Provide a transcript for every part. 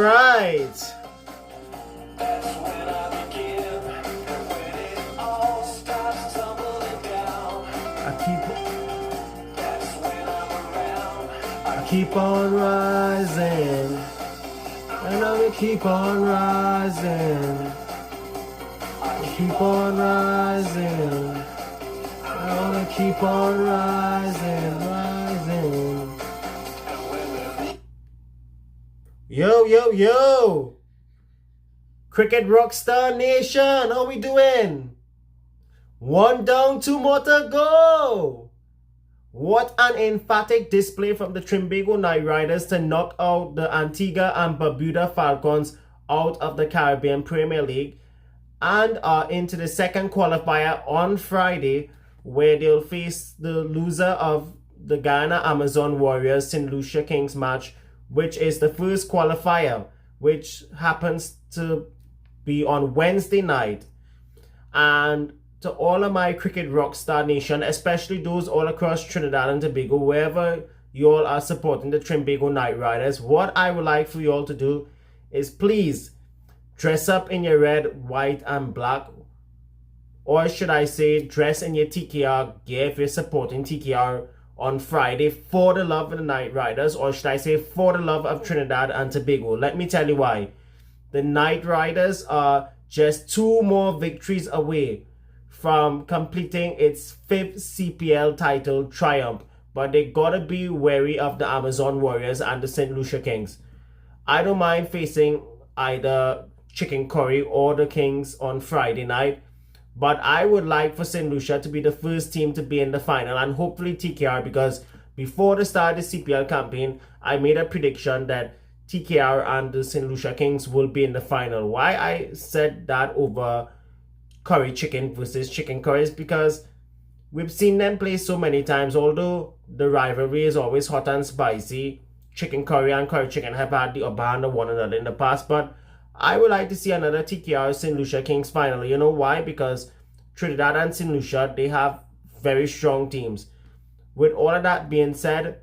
right. I keep on rising, and I will keep on rising. I keep on rising. I wanna keep on rising, rising. Yo, yo, yo! Cricket Rockstar Nation, how we doing? 1 down, 2 more to go! What an emphatic display from the Trinbago Knight Riders to knock out the Antigua and Barbuda Falcons out of the Caribbean Premier League and are into the second qualifier on Friday, where they'll face the loser of the Guyana Amazon Warriors St. Lucia Kings match, which is the first qualifier, which happens to be on Wednesday night. And to all of my Cricket Rockstar Nation, especially those all across Trinidad and Tobago, wherever you all are supporting the Trinbago Knight Riders, what I would like for you all to do is please dress up in your red, white, and black. Or should I say, dress in your TKR gear if you're supporting TKR on Friday for the love of the Knight Riders, or should I say for the love of Trinidad and Tobago. Let me tell you why. The Knight Riders are just 2 more victories away from completing its 5th CPL title triumph, but they gotta be wary of the Amazon Warriors and the St. Lucia Kings. I don't mind facing either Chicken Curry or the Kings on Friday night, but I would like for St. Lucia to be the first team to be in the final, and hopefully TKR, because before the start of the CPL campaign, I made a prediction that TKR and the St. Lucia Kings will be in the final. Why I said that over Curry Chicken versus Chicken Curry is because we've seen them play so many times. Although the rivalry is always hot and spicy, Chicken Curry and Curry Chicken have had the upper hand of one another in the past, but I would like to see another TKR St. Lucia Kings final. You know why? Because Trinidad and St. Lucia, they have very strong teams. With all of that being said,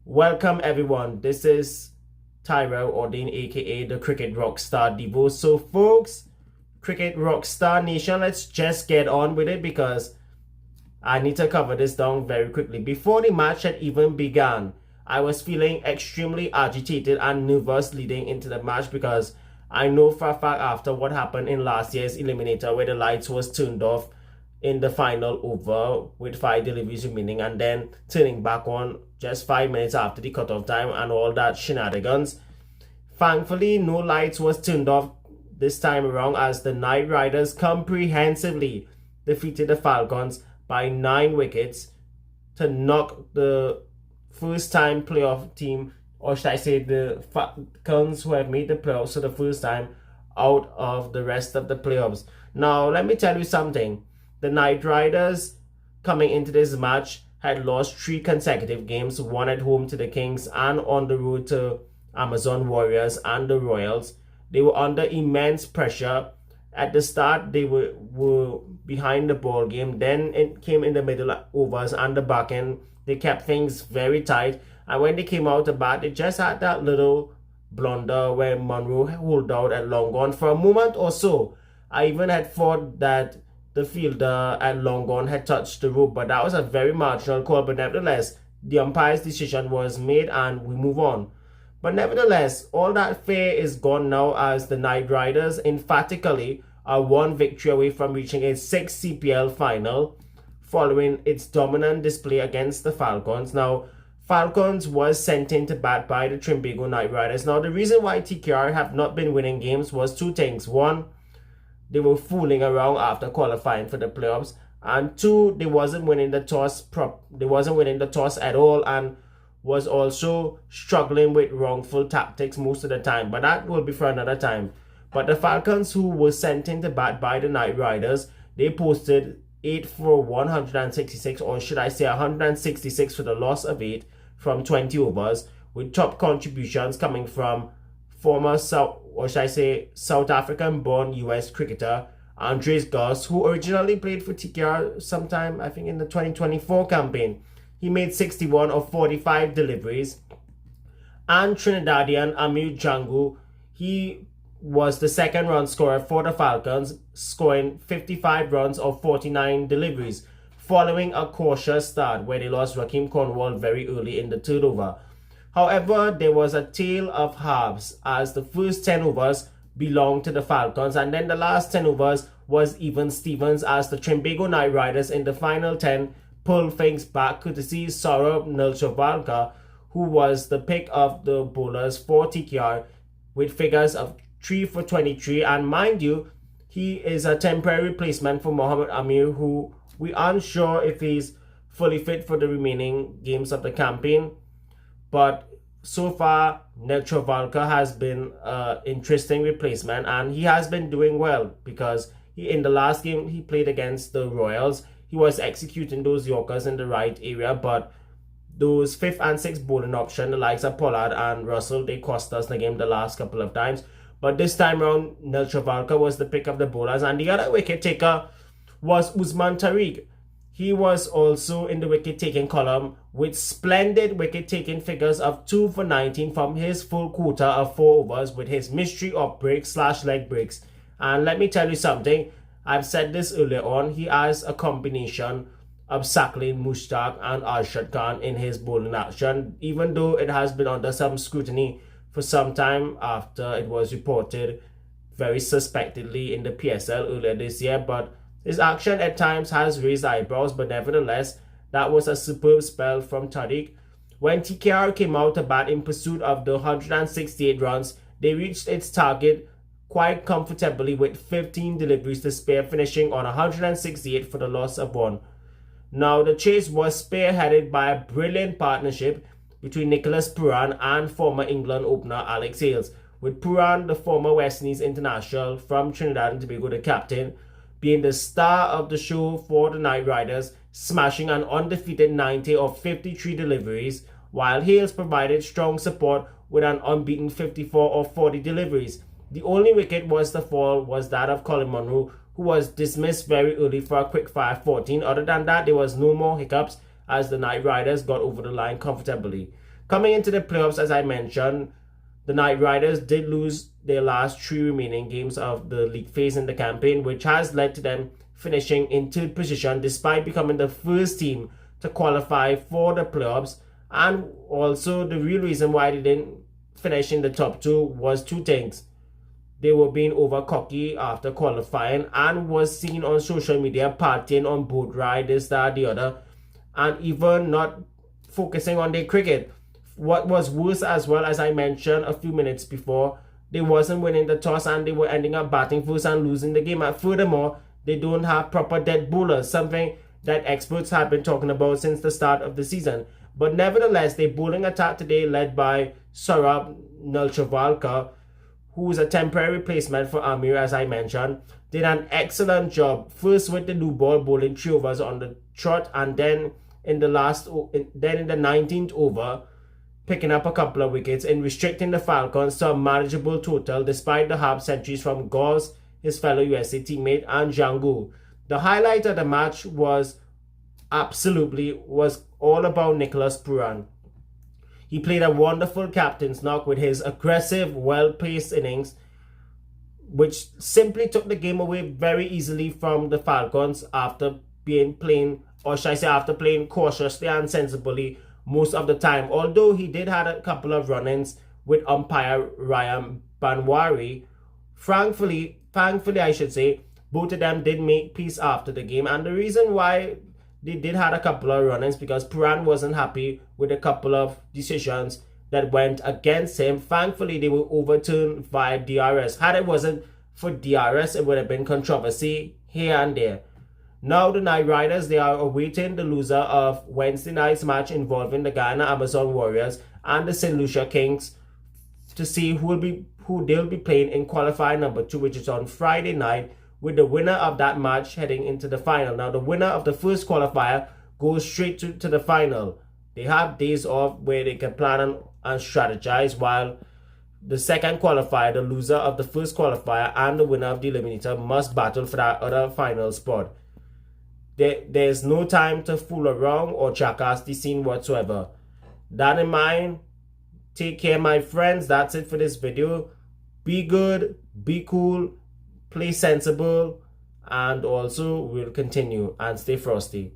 welcome everyone. This is Tyrell Ordine, aka the Cricket Rockstar Devo. So folks, Cricket Rockstar Nation, let's just get on with it because I need to cover this down very quickly. Before the match had even begun, I was feeling extremely agitated and nervous leading into the match because I know for a fact after what happened in last year's Eliminator, where the lights was turned off in the final over with 5 deliveries remaining and then turning back on just 5 minutes after the cutoff time and all that shenanigans. Thankfully, no lights was turned off this time around as the Knight Riders comprehensively defeated the Falcons by 9 wickets to knock the first time playoff team, or should I say the Falcons who have made the playoffs for the first time, out of the rest of the playoffs. Now, let me tell you something. The Knight Riders coming into this match had lost 3 consecutive games, 1 at home to the Kings and on the road to Amazon Warriors and the Royals. They were under immense pressure. At the start, they were behind the ball game. Then it came in the middle overs and the back end. They kept things very tight. And when they came out to bat, they just had that little blunder where Monroe pulled out at long on. For a moment or so, I even had thought that the fielder at long on had touched the rope. But that was a very marginal call. But nevertheless, the umpire's decision was made and we move on. But nevertheless, all that fear is gone now as the Knight Riders emphatically are 1 victory away from reaching its 6th CPL final following its dominant display against the Falcons. Now, Falcons was sent in to bat by the Trinbago Knight Riders. Now, the reason why TKR have not been winning games was 2 things. 1, they were fooling around after qualifying for the playoffs. And 2, they wasn't winning the toss at all and was also struggling with wrongful tactics most of the time. But that will be for another time. But the Falcons, who were sent in to bat by the Knight Riders, they posted 8 for 166, or should I say 166 for the loss of 8 from 20 overs, with top contributions coming from former South African-born US cricketer Andres Goss, who originally played for TKR sometime, I think, in the 2024 campaign. He made 61 of 45 deliveries. And Trinidadian Amir Django, He was the second run scorer for the Falcons, scoring 55 runs of 49 deliveries, following a cautious start where they lost Raheem Cornwall very early in the third over. However, there was a tale of halves as the first 10 overs belonged to the Falcons, and then the last 10 overs was even Stevens as the Trinbago Knight Riders in the final 10 pulled things back courtesy Saurabh Netravalkar, who was the pick of the bowlers for TKR with figures of 3 for 23, and mind you, he is a temporary replacement for Mohammad Amir, who we aren't sure if he's fully fit for the remaining games of the campaign. But so far, Netravalkar has been an interesting replacement, and he has been doing well because in the last game he played against the Royals, he was executing those Yorkers in the right area, but those 5th and 6th bowling option, the likes of Pollard and Russell, they cost us the game the last couple of times. But this time around, Netravalkar was the pick of the bowlers, and the other wicket taker was Usman Tariq. He was also in the wicket-taking column with splendid wicket-taking figures of 2 for 19 from his full quota of 4 overs with his mystery off break / leg breaks. And let me tell you something, I've said this earlier on, he has a combination of Saqlain Mushtaq and Arshad Khan in his bowling action, even though it has been under some scrutiny for some time after it was reported very suspectedly in the PSL earlier this year. But his action at times has raised eyebrows, but nevertheless, that was a superb spell from Tariq. When TKR came out to bat in pursuit of the 168 runs, they reached its target quite comfortably with 15 deliveries to spare, finishing on 168 for the loss of 1. Now, the chase was spearheaded by a brilliant partnership between Nicholas Pooran and former England opener Alex Hales, with Pooran, the former West Indies international from Trinidad and Tobago, the captain, being the star of the show for the Knight Riders, smashing an undefeated 90 of 53 deliveries, while Hales provided strong support with an unbeaten 54 of 40 deliveries. The only wicket was that of Colin Munro, who was dismissed very early for a quick-fire 14. Other than that, there was no more hiccups as the Knight Riders got over the line comfortably. Coming into the playoffs, as I mentioned, the Knight Riders did lose their last 3 remaining games of the league phase in the campaign, which has led to them finishing in 3rd position despite becoming the first team to qualify for the playoffs. And also, the real reason why they didn't finish in the top 2 was 2 things. They were being over cocky after qualifying and was seen on social media partying on boat ride, this, that, the other, and even not focusing on their cricket. What was worse as well, as I mentioned a few minutes before, they wasn't winning the toss and they were ending up batting first and losing the game. And furthermore, they don't have proper dead bowlers, something that experts have been talking about since the start of the season. But nevertheless, their bowling attack today, led by Saurabh Netravalkar, who is a temporary replacement for Amir, as I mentioned, did an excellent job. First with the new ball, bowling 3 overs on the trot, and then in the 19th over, picking up a couple of wickets in restricting the Falcons to a manageable total despite the half centuries from Gauze, his fellow USA teammate, and Django. The highlight of the match was all about Nicholas Pooran. He played a wonderful captain's knock with his aggressive, well-paced innings, which simply took the game away very easily from the Falcons after playing cautiously and sensibly most of the time. Although he did have a couple of run-ins with umpire Ryan Banwari, thankfully I should say, both of them did make peace after the game. And the reason why they did have a couple of run-ins because Pooran wasn't happy with a couple of decisions that went against him. Thankfully, they were overturned via DRS. Had it wasn't for DRS, it would have been controversy here and there. Now the Knight Riders, they are awaiting the loser of Wednesday night's match involving the Guyana Amazon Warriors and the St. Lucia Kings to see who they'll be playing in qualifier number 2, which is on Friday night, with the winner of that match heading into the final. Now, the winner of the first qualifier goes straight to the final. They have days off where they can plan and strategize, while the second qualifier, the loser of the first qualifier and the winner of the eliminator, must battle for that other final spot. There's no time to fool around or jackass the scene whatsoever. That in mind, take care, my friends. That's it for this video. be good, be cool, play sensible, and also we'll continue and stay frosty.